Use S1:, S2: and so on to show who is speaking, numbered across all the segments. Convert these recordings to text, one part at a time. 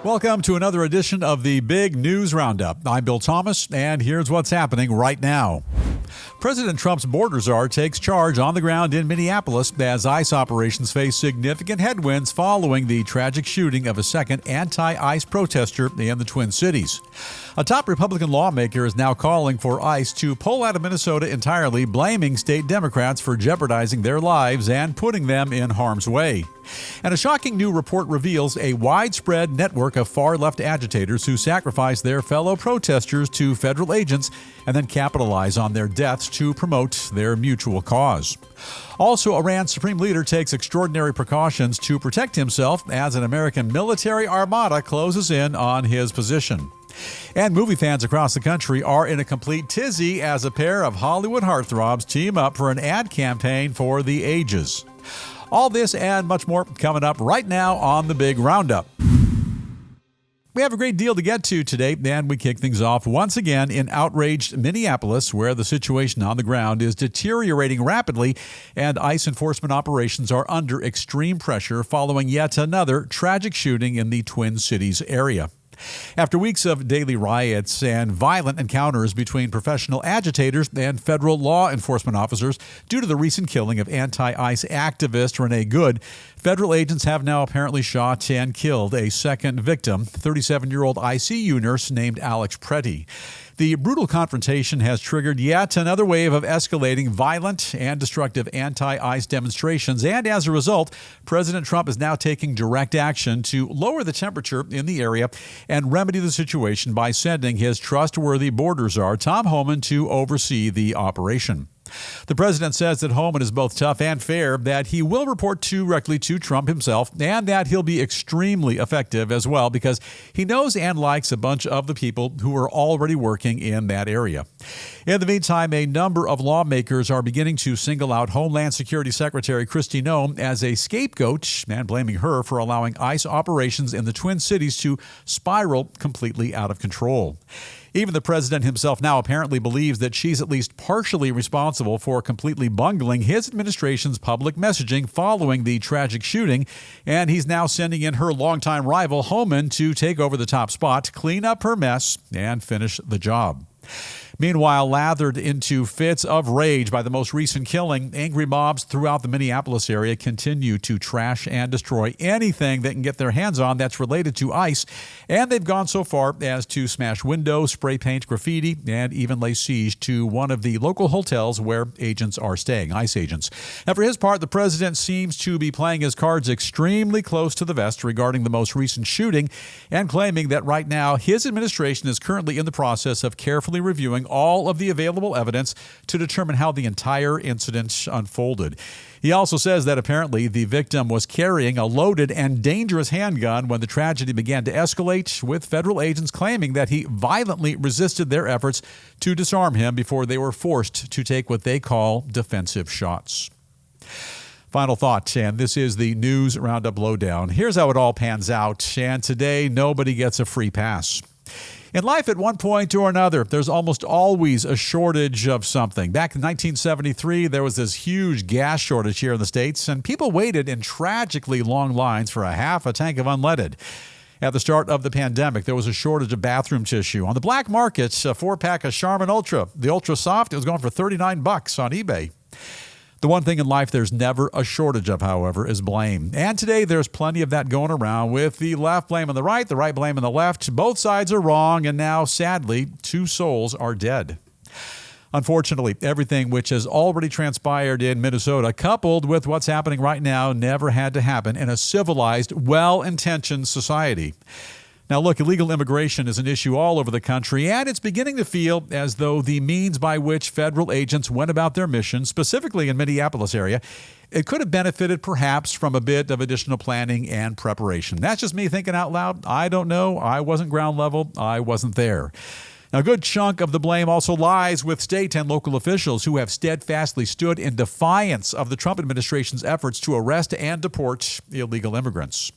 S1: Welcome to another edition of the Big News Roundup. I'm Bill Thomas, and here's what's happening right now. President Trump's border czar takes charge on the ground in Minneapolis as ICE operations face significant headwinds following the tragic shooting of a second anti-ICE protester in the Twin Cities. A top Republican lawmaker is now calling for ICE to pull out of Minnesota entirely, blaming state Democrats for jeopardizing their lives and putting them in harm's way. And a shocking new report reveals a widespread network of far-left agitators who sacrifice their fellow protesters to federal agents and then capitalize on their deaths to promote their mutual cause. Also, Iran's supreme leader takes extraordinary precautions to protect himself as an American military armada closes in on his position. And movie fans across the country are in a complete tizzy as a pair of Hollywood heartthrobs team up for an ad campaign for the ages. All this and much more coming up right now on the Big Roundup. We have a great deal to get to today, and we kick things off once again in outraged Minneapolis, where the situation on the ground is deteriorating rapidly and ICE enforcement operations are under extreme pressure following yet another tragic shooting in the Twin Cities area. After weeks of daily riots and violent encounters between professional agitators and federal law enforcement officers due to the recent killing of anti-ICE activist Renee Good, federal agents have now apparently shot and killed a second victim, 37-year-old ICU nurse named Alex Pretty. The brutal confrontation has triggered yet another wave of escalating violent and destructive anti-ICE demonstrations, and as a result, President Trump is now taking direct action to lower the temperature in the area and remedy the situation by sending his trustworthy border czar, Tom Homan, to oversee the operation. The president says that Homan is both tough and fair, that he will report directly to Trump himself, and that he'll be extremely effective as well because he knows and likes a bunch of the people who are already working in that area. In the meantime, a number of lawmakers are beginning to single out Homeland Security Secretary Kristi Noem as a scapegoat and blaming her for allowing ICE operations in the Twin Cities to spiral completely out of control. Even the president himself now apparently believes that she's at least partially responsible for completely bungling his administration's public messaging following the tragic shooting, and he's now sending in her longtime rival, Homan, to take over the top spot, clean up her mess, and finish the job. Meanwhile, lathered into fits of rage by the most recent killing, angry mobs throughout the Minneapolis area continue to trash and destroy anything they can get their hands on that's related to ICE, and they've gone so far as to smash windows, spray paint graffiti, and even lay siege to one of the local hotels where agents are staying, ICE agents. And for his part, the president seems to be playing his cards extremely close to the vest regarding the most recent shooting and claiming that right now his administration is currently in the process of carefully reviewing all of the available evidence to determine how the entire incident unfolded. He also says that apparently the victim was carrying a loaded and dangerous handgun when the tragedy began to escalate, with federal agents claiming that he violently resisted their efforts to disarm him before they were forced to take what they call defensive shots. Final thought, and this is the News Roundup Lowdown. Here's how it all pans out, and today nobody gets a free pass. In life, at one point or another, there's almost always a shortage of something. Back in 1973, there was this huge gas shortage here in the States, and people waited in tragically long lines for a half a tank of unleaded. At the start of the pandemic, there was a shortage of bathroom tissue. On the black market, a 4-pack of Charmin Ultra, the Ultra Soft, it was going for $39 on eBay. The one thing in life there's never a shortage of, however, is blame. And today there's plenty of that going around, with the left blaming the right blaming the left. Both sides are wrong, and now, sadly, 2 souls are dead. Unfortunately, everything which has already transpired in Minnesota, coupled with what's happening right now, never had to happen in a civilized, well-intentioned society. Now, look, illegal immigration is an issue all over the country, and it's beginning to feel as though the means by which federal agents went about their mission, specifically in Minneapolis area, it could have benefited perhaps from a bit of additional planning and preparation. That's just me thinking out loud. I don't know. I wasn't ground level. I wasn't there. Now, a good chunk of the blame also lies with state and local officials who have steadfastly stood in defiance of the Trump administration's efforts to arrest and deport illegal immigrants.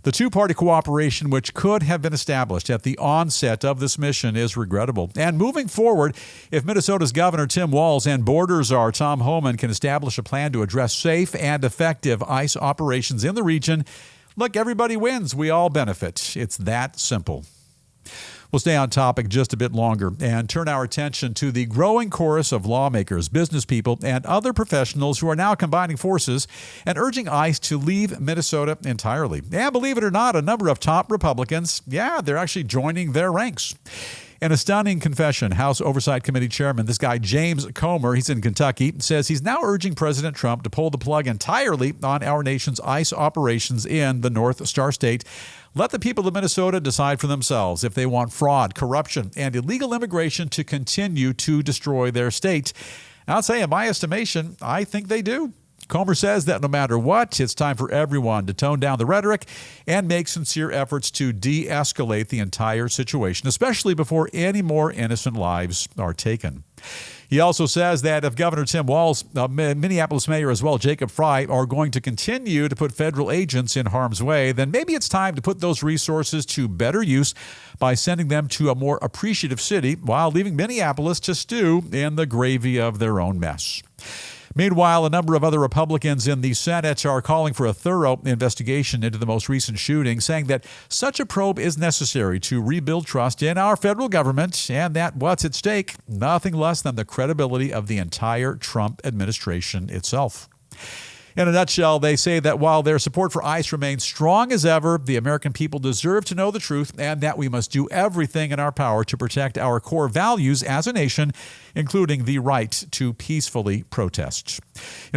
S1: The two-party cooperation which could have been established at the onset of this mission is regrettable. And moving forward, if Minnesota's Governor Tim Walz and border czar Tom Homan can establish a plan to address safe and effective ICE operations in the region, Look, everybody wins. We all benefit. It's that simple. We'll stay on topic just a bit longer and turn our attention to the growing chorus of lawmakers, business people, and other professionals who are now combining forces and urging ICE to leave Minnesota entirely. And believe it or not, a number of top Republicans, they're actually joining their ranks. In a stunning confession, House Oversight Committee Chairman, this guy James Comer, he's in Kentucky, says he's now urging President Trump to pull the plug entirely on our nation's ICE operations in the North Star State. Let the people of Minnesota decide for themselves if they want fraud, corruption, and illegal immigration to continue to destroy their state. I'll say, in my estimation, I think they do. Comer says that no matter what, it's time for everyone to tone down the rhetoric and make sincere efforts to de-escalate the entire situation, especially before any more innocent lives are taken. He also says that if Governor Tim Walz, Minneapolis Mayor as well, Jacob Frey, are going to continue to put federal agents in harm's way, then maybe it's time to put those resources to better use by sending them to a more appreciative city while leaving Minneapolis to stew in the gravy of their own mess. Meanwhile, a number of other Republicans in the Senate are calling for a thorough investigation into the most recent shooting, saying that such a probe is necessary to rebuild trust in our federal government and that what's at stake, nothing less than the credibility of the entire Trump administration itself. In a nutshell, they say that while their support for ICE remains strong as ever, the American people deserve to know the truth and that we must do everything in our power to protect our core values as a nation, including the right to peacefully protest.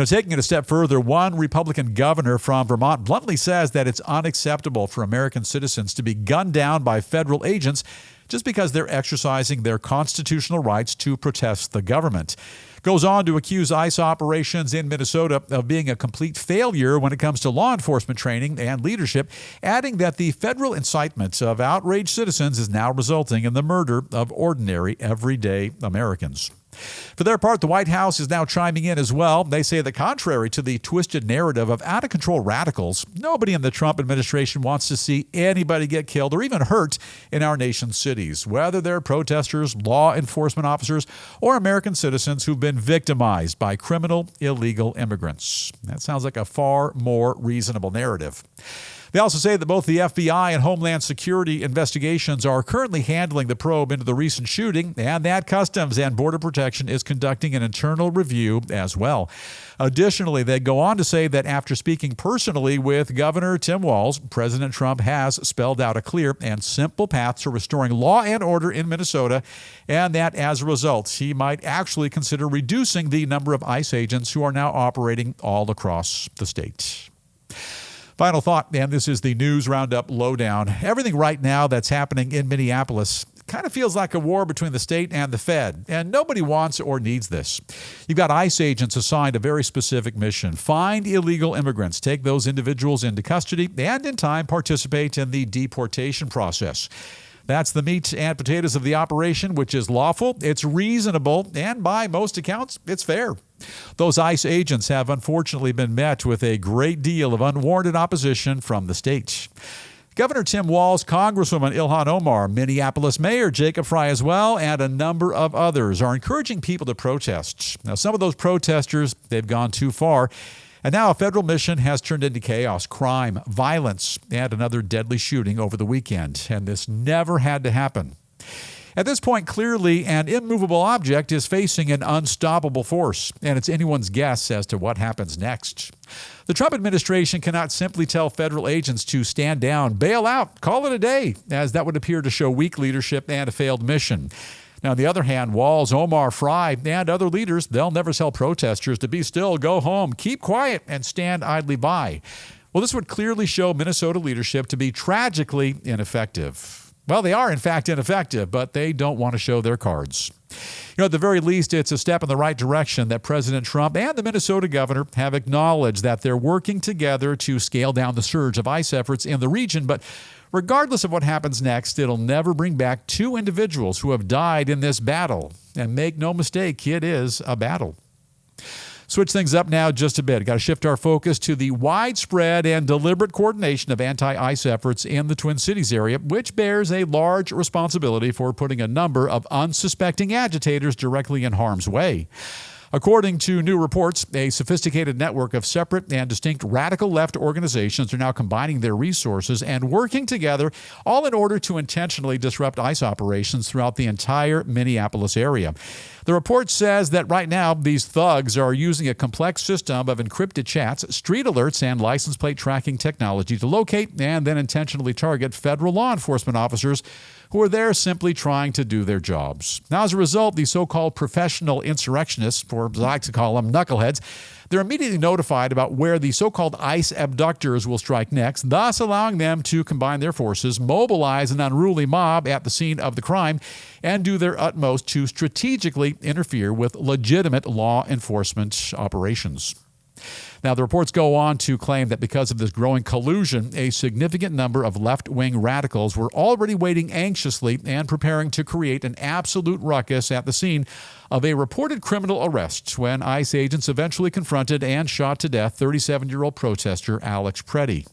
S1: Taking it a step further, one Republican governor from Vermont bluntly says that it's unacceptable for American citizens to be gunned down by federal agents just because they're exercising their constitutional rights to protest the government. Goes on to accuse ICE operations in Minnesota of being a complete failure when it comes to law enforcement training and leadership, adding that the federal incitement of outraged citizens is now resulting in the murder of ordinary, everyday Americans. For their part, the White House is now chiming in as well. They say that contrary to the twisted narrative of out-of-control radicals, nobody in the Trump administration wants to see anybody get killed or even hurt in our nation's cities, whether they're protesters, law enforcement officers, or American citizens who've been victimized by criminal, illegal immigrants. That sounds like a far more reasonable narrative. They also say that both the FBI and Homeland Security investigations are currently handling the probe into the recent shooting, and that Customs and Border Protection is conducting an internal review as well. Additionally, they go on to say that after speaking personally with Governor Tim Walz, President Trump has spelled out a clear and simple path to restoring law and order in Minnesota, and that as a result, he might actually consider reducing the number of ICE agents who are now operating all across the state. Final thought, and this is the News Roundup Lowdown. Everything right now that's happening in Minneapolis kind of feels like a war between the state and the Fed, and nobody wants or needs this. You've got ICE agents assigned a very specific mission: find illegal immigrants, take those individuals into custody, and in time participate in the deportation process. That's the meat and potatoes of the operation, which is lawful, it's reasonable, and by most accounts, it's fair. Those ICE agents have unfortunately been met with a great deal of unwarranted opposition from the state. Governor Tim Walz, Congresswoman Ilhan Omar, Minneapolis Mayor Jacob Frey as well, and a number of others are encouraging people to protest. Now, some of those protesters, they've gone too far. And now a federal mission has turned into chaos, crime, violence, and another deadly shooting over the weekend. And this never had to happen. At this point, clearly, an immovable object is facing an unstoppable force, and it's anyone's guess as to what happens next. The Trump administration cannot simply tell federal agents to stand down, bail out, call it a day, as that would appear to show weak leadership and a failed mission. Now, on the other hand, Walz, Omar, Frey, and other leaders, they'll never tell protesters to be still, go home, keep quiet, and stand idly by. Well, this would clearly show Minnesota leadership to be tragically ineffective. Well, they are, in fact, ineffective, but they don't want to show their cards. At the very least, it's a step in the right direction that President Trump and the Minnesota governor have acknowledged that they're working together to scale down the surge of ICE efforts in the region. But regardless of what happens next, it'll never bring back two individuals who have died in this battle. And make no mistake, it is a battle. Switch things up now just a bit. Got to shift our focus to the widespread and deliberate coordination of anti-ICE efforts in the Twin Cities area, which bears a large responsibility for putting a number of unsuspecting agitators directly in harm's way. According to new reports, a sophisticated network of separate and distinct radical left organizations are now combining their resources and working together, all in order to intentionally disrupt ICE operations throughout the entire Minneapolis area. The report says that right now, these thugs are using a complex system of encrypted chats, street alerts, and license plate tracking technology to locate and then intentionally target federal law enforcement officers who are there simply trying to do their jobs. Now, as a result, these so-called professional insurrectionists, or as I like to call them, knuckleheads, they're immediately notified about where the so-called ICE abductors will strike next, thus allowing them to combine their forces, mobilize an unruly mob at the scene of the crime, and do their utmost to strategically interfere with legitimate law enforcement operations. Now, the reports go on to claim that because of this growing collusion, a significant number of left-wing radicals were already waiting anxiously and preparing to create an absolute ruckus at the scene of a reported criminal arrest when ICE agents eventually confronted and shot to death 37-year-old protester Alex Preddy.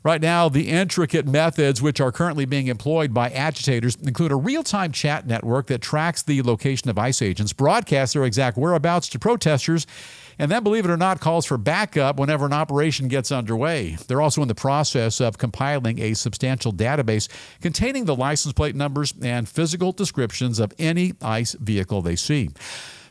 S1: Right now, the intricate methods which are currently being employed by agitators include a real-time chat network that tracks the location of ICE agents, broadcasts their exact whereabouts to protesters, and then, believe it or not, calls for backup whenever an operation gets underway. They're also in the process of compiling a substantial database containing the license plate numbers and physical descriptions of any ICE vehicle they see.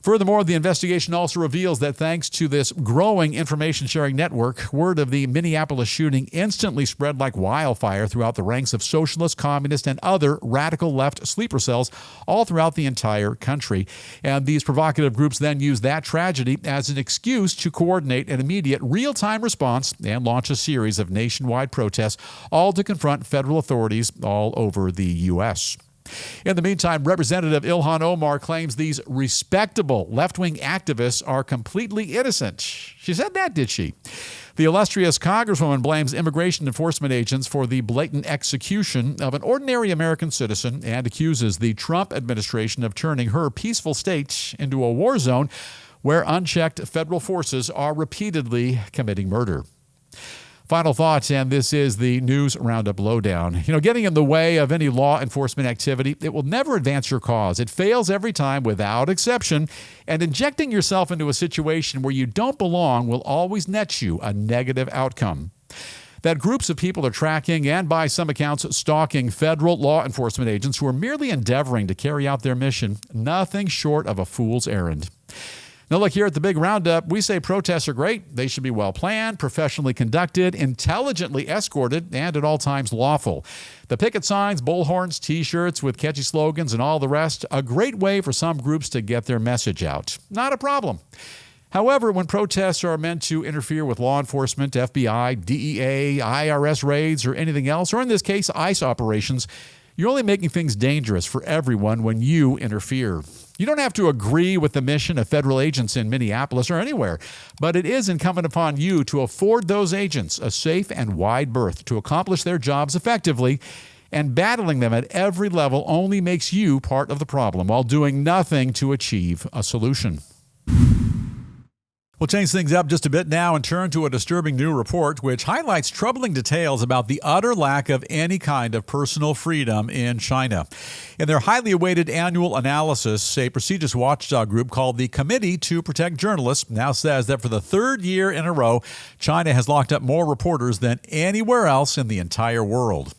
S1: Furthermore, the investigation also reveals that thanks to this growing information-sharing network, word of the Minneapolis shooting instantly spread like wildfire throughout the ranks of socialist, communist, and other radical left sleeper cells all throughout the entire country. And these provocative groups then use that tragedy as an excuse to coordinate an immediate real-time response and launch a series of nationwide protests, all to confront federal authorities all over the U.S. In the meantime, Representative Ilhan Omar claims these respectable left-wing activists are completely innocent. She said that, did she? The illustrious Congresswoman blames immigration enforcement agents for the blatant execution of an ordinary American citizen and accuses the Trump administration of turning her peaceful state into a war zone where unchecked federal forces are repeatedly committing murder. Final thoughts, and this is the News Roundup Lowdown. Getting in the way of any law enforcement activity, it will never advance your cause. It fails every time without exception, and injecting yourself into a situation where you don't belong will always net you a negative outcome. That groups of people are tracking and, by some accounts, stalking federal law enforcement agents who are merely endeavoring to carry out their mission, nothing short of a fool's errand. Now, look, here at the Big Roundup, we say protests are great. They should be well-planned, professionally conducted, intelligently escorted, and at all times lawful. The picket signs, bullhorns, T-shirts with catchy slogans, and all the rest, a great way for some groups to get their message out. Not a problem. However, when protests are meant to interfere with law enforcement, FBI, DEA, IRS raids, or anything else, or in this case, ICE operations, you're only making things dangerous for everyone when you interfere. You don't have to agree with the mission of federal agents in Minneapolis or anywhere, but it is incumbent upon you to afford those agents a safe and wide berth to accomplish their jobs effectively, and battling them at every level only makes you part of the problem while doing nothing to achieve a solution. We'll change things up just a bit now and turn to a disturbing new report which highlights troubling details about the utter lack of any kind of personal freedom in China. In their highly awaited annual analysis, a prestigious watchdog group called the Committee to Protect Journalists now says that for the third year in a row, China has locked up more reporters than anywhere else in the entire world.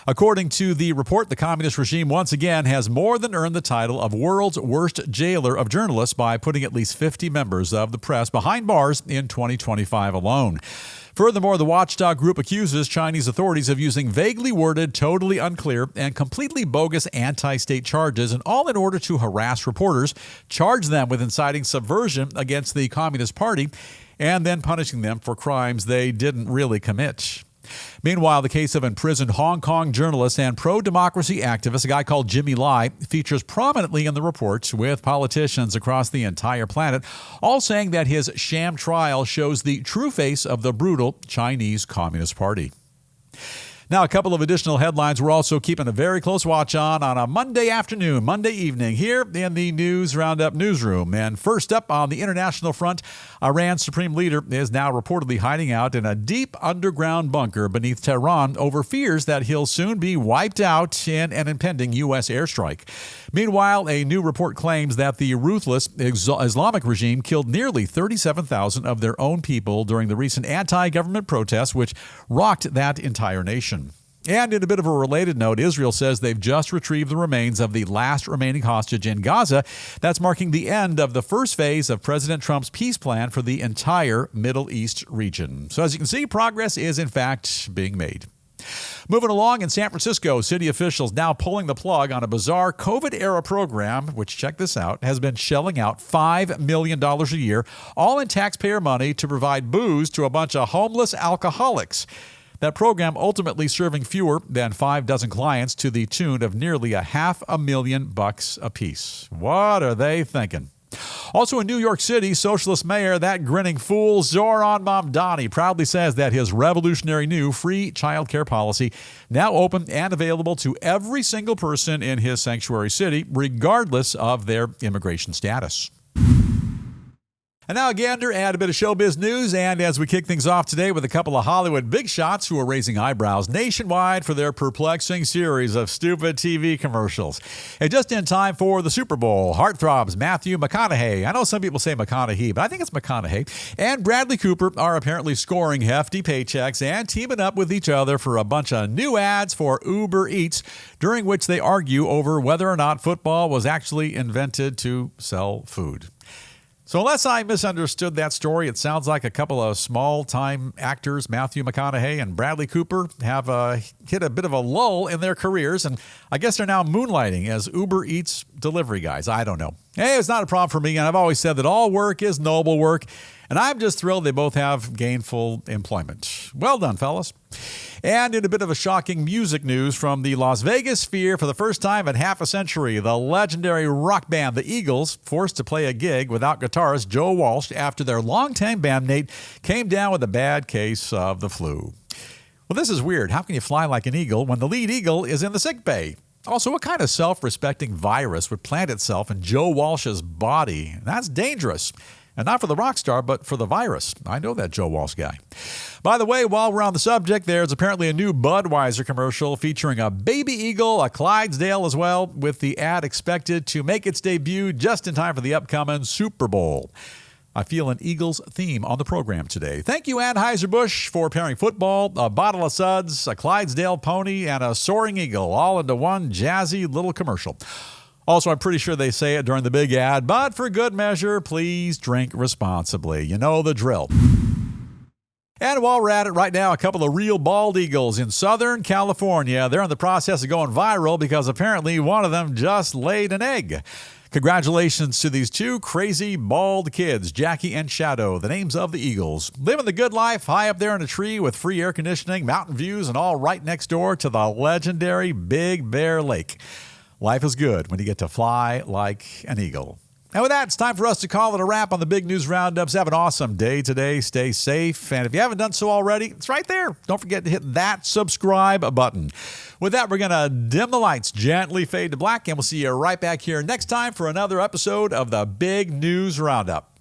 S1: According to the report, the communist regime once again has more than earned the title of world's worst jailer of journalists by putting at least 50 members of the press behind bars in 2025 alone. Furthermore, the watchdog group accuses Chinese authorities of using vaguely worded, totally unclear, and completely bogus anti-state charges, and all in order to harass reporters, charge them with inciting subversion against the Communist Party, and then punishing them for crimes they didn't really commit. Meanwhile, the case of imprisoned Hong Kong journalist and pro-democracy activist, a guy called Jimmy Lai, features prominently in the report, with politicians across the entire planet all saying that his sham trial shows the true face of the brutal Chinese Communist Party. Now, a couple of additional headlines we're also keeping a very close watch on a Monday afternoon, Monday evening here in the News Roundup newsroom. And first up on the international front, Iran's supreme leader is now reportedly hiding out in a deep underground bunker beneath Tehran over fears that he'll soon be wiped out in an impending U.S. airstrike. Meanwhile, a new report claims that the ruthless Islamic regime killed nearly 37,000 of their own people during the recent anti-government protests, which rocked that entire nation. And in a bit of a related note, Israel says they've just retrieved the remains of the last remaining hostage in Gaza. That's marking the end of the first phase of President Trump's peace plan for the entire Middle East region. So as you can see, progress is in fact being made. Moving along in San Francisco, city officials now pulling the plug on a bizarre COVID-era program, which, check this out, has been shelling out $5 million a year, all in taxpayer money to provide booze to a bunch of homeless alcoholics. That program ultimately serving fewer than 5 dozen clients to the tune of nearly $500,000 apiece. What are they thinking? Also in New York City, socialist mayor, that grinning fool, Zohran Mamdani, proudly says that his revolutionary new free child care policy now open and available to every single person in his sanctuary city, regardless of their immigration status. And now a gander at a bit of showbiz news, and as we kick things off today with a couple of Hollywood big shots who are raising eyebrows nationwide for their perplexing series of stupid TV commercials. And just in time for the Super Bowl, heartthrobs Matthew McConaughey, I know some people say McConaughey, but I think it's McConaughey, and Bradley Cooper are apparently scoring hefty paychecks and teaming up with each other for a bunch of new ads for Uber Eats, during which they argue over whether or not football was actually invented to sell food. So unless I misunderstood that story, it sounds like a couple of small-time actors, Matthew McConaughey and Bradley Cooper, have hit a bit of a lull in their careers, and I guess they're now moonlighting as Uber Eats delivery guys. I don't know. Hey, it's not a problem for me, and I've always said that all work is noble work, and I'm just thrilled they both have gainful employment. Well done, fellas. And in a bit of a shocking music news from the Las Vegas sphere, for the first time in half a century, the legendary rock band The Eagles forced to play a gig without guitarist Joe Walsh after their longtime bandmate came down with a bad case of the flu. Well, this is weird. How can you fly like an eagle when the lead eagle is in the sick bay? Also, what kind of self-respecting virus would plant itself in Joe Walsh's body? That's dangerous. And not for the rock star, but for the virus. I know that Joe Walsh guy. By the way, while we're on the subject, there's apparently a new Budweiser commercial featuring a baby eagle, a Clydesdale as well, with the ad expected to make its debut just in time for the upcoming Super Bowl. I feel an Eagles theme on the program today. Thank you, Anheuser-Busch, for pairing football, a bottle of suds, a Clydesdale pony, and a soaring eagle all into one jazzy little commercial. Also, I'm pretty sure they say it during the big ad, but for good measure, please drink responsibly. You know the drill. And while we're at it right now, a couple of real bald eagles in Southern California. They're in the process of going viral because apparently one of them just laid an egg. Congratulations to these two crazy bald kids, Jackie and Shadow, the names of the Eagles. Living the good life high up there in a tree with free air conditioning, mountain views, and all right next door to the legendary Big Bear Lake. Life is good when you get to fly like an eagle. And with that, it's time for us to call it a wrap on the Big News Roundups. Have an awesome day today. Stay safe. And if you haven't done so already, it's right there. Don't forget to hit that subscribe button. With that, we're going to dim the lights, gently fade to black, and we'll see you right back here next time for another episode of the Big News Roundup.